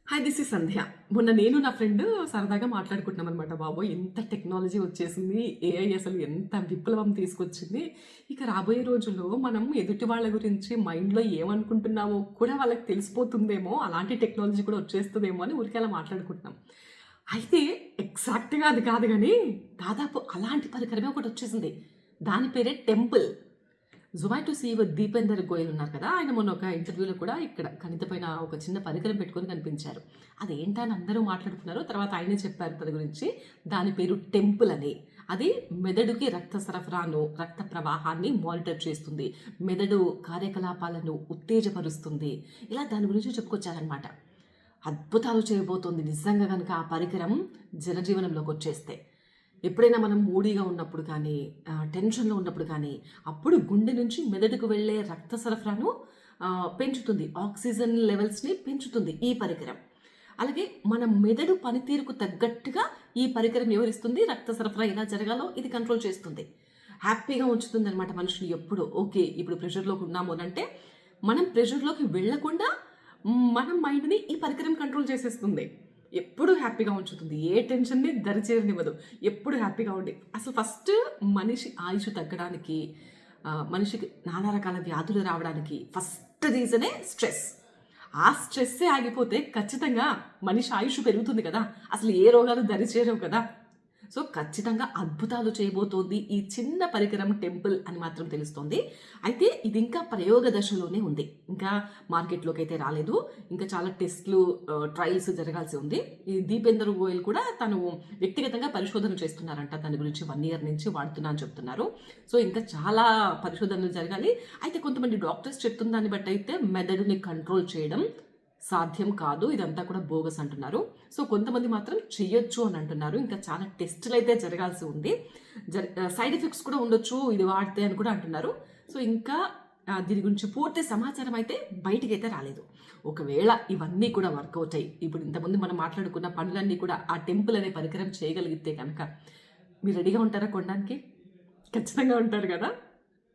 Hi this is సంధ్య. మొన్న నేను నా ఫ్రెండ్ సరదాగా మాట్లాడుకుంటున్నాం అనమాట. బాబోయ్ ఎంత టెక్నాలజీ వచ్చేసింది, ఏఐ అసలు ఎంత విప్లవం తీసుకొచ్చింది. ఇక రాబోయే రోజుల్లో మనం ఎదుటి వాళ్ళ గురించి మైండ్లో ఏమనుకుంటున్నామో కూడా వాళ్ళకి తెలిసిపోతుందేమో, అలాంటి టెక్నాలజీ కూడా వచ్చేస్తుందేమో అని ఊరికే అలా మాట్లాడుకుంటున్నాం. అయితే ఎగ్జాక్ట్గా అది కాదు కానీ దాదాపు అలాంటి పరికరమే ఒకటి వచ్చేసింది. దాని పేరే టెంపుల్. జొమాటో సీఈఓ దీపేందర్ గోయల్ ఉన్నారు కదా, ఆయన మొన్న ఒక ఇంటర్వ్యూలో కూడా ఇక్కడ గణిత పైన ఒక చిన్న పరికరం పెట్టుకొని కనిపించారు. అదేంటా అని అందరూ మాట్లాడుకున్నారు. తర్వాత ఆయనే చెప్పారు దాని గురించి. దాని పేరు టెంపుల్ అని. అది మెదడుకి రక్త సరఫరాను, రక్త ప్రవాహాన్ని మానిటర్ చేస్తుంది, మెదడు కార్యకలాపాలను ఉత్తేజపరుస్తుంది. ఇలా దాని గురించి చెప్పుకొచ్చారనమాట. అద్భుతాలు చేయబోతోంది నిజంగా కనుక ఆ పరికరం జనజీవనంలోకి వచ్చేస్తే. ఎప్పుడైనా మనం మూడీగా ఉన్నప్పుడు కానీ, టెన్షన్లో ఉన్నప్పుడు కానీ, అప్పుడు గుండె నుంచి మెదడుకు వెళ్ళే రక్త సరఫరాను పెంచుతుంది, ఆక్సిజన్ లెవెల్స్ని పెంచుతుంది ఈ పరికరం. అలాగే మన మెదడు పనితీరుకు తగ్గట్టుగా ఈ పరికరం వివరిస్తుంది, రక్త సరఫరా ఎలా జరగాలో ఇది కంట్రోల్ చేస్తుంది. హ్యాపీగా ఉంచుతుంది అనమాట మనుషులు. ఎప్పుడు ఓకే ఇప్పుడు ప్రెషర్లోకి ఉన్నాము అని అంటే మనం ప్రెషర్లోకి వెళ్లకుండా మన మైండ్ని ఈ పరికరం కంట్రోల్ చేసేస్తుంది. ఎప్పుడు హ్యాపీగా ఉంచుతుంది, ఏ టెన్షన్ని దరిచేరనివ్వదు. ఎప్పుడు హ్యాపీగా ఉండి అసలు ఫస్ట్ మనిషి ఆయుష్ తగ్గడానికి, మనిషికి నానా రకాల వ్యాధులు రావడానికి ఫస్ట్ రీజనే స్ట్రెస్. ఆ స్ట్రెస్సే ఆగిపోతే ఖచ్చితంగా మనిషి ఆయుష్ పెరుగుతుంది కదా, అసలు ఏ రోగాలు దరిచేరవు కదా. సో ఖచ్చితంగా అద్భుతాలు చేయబోతోంది ఈ చిన్న పరికరం టెంపుల్ అని మాత్రం తెలుస్తోంది. అయితే ఇది ఇంకా ప్రయోగ దశలోనే ఉంది, ఇంకా మార్కెట్లోకి అయితే రాలేదు. ఇంకా చాలా టెస్ట్లు, ట్రయల్స్ జరగాల్సి ఉంది. ఈ దీపేందర్ గోయల్ కూడా తను వ్యక్తిగతంగా పరిశోధన చేస్తున్నారంట. దాని గురించి 1 year నుంచి వాడుతున్నా అని చెప్తున్నారు. సో ఇంకా చాలా పరిశోధనలు జరగాలి. అయితే కొంతమంది డాక్టర్స్ చెప్తున్న దాన్ని బట్టి అయితే మెదడుని కంట్రోల్ చేయడం సాధ్యం కాదు, ఇదంతా కూడా బోగస్ అంటున్నారు. సో కొంతమంది మాత్రం చెయ్యొచ్చు అని అంటున్నారు. ఇంకా చాలా టెస్టులు అయితే జరగాల్సి ఉంది. సైడ్ ఎఫెక్ట్స్ కూడా ఉండొచ్చు ఇది వాడితే అని కూడా అంటున్నారు. సో ఇంకా దీని గురించి పూర్తి సమాచారం అయితే బయటికి అయితే రాలేదు. ఒకవేళ ఇవన్నీ కూడా వర్కౌట్ అయ్యి ఇప్పుడు ఇంతకుముందు మనం మాట్లాడుకున్న పనులన్నీ కూడా ఆ టెంపుల్ అనే పరికరం చేయగలిగితే కనుక మీరు రెడీగా ఉంటారా కొనడానికి? ఖచ్చితంగా ఉంటారు కదా.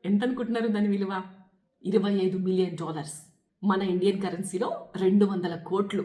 ఎంత అనుకుంటున్నారు దాని విలువ? $25 million, మన ఇండియన్ కరెన్సీలో 200 కోట్లు.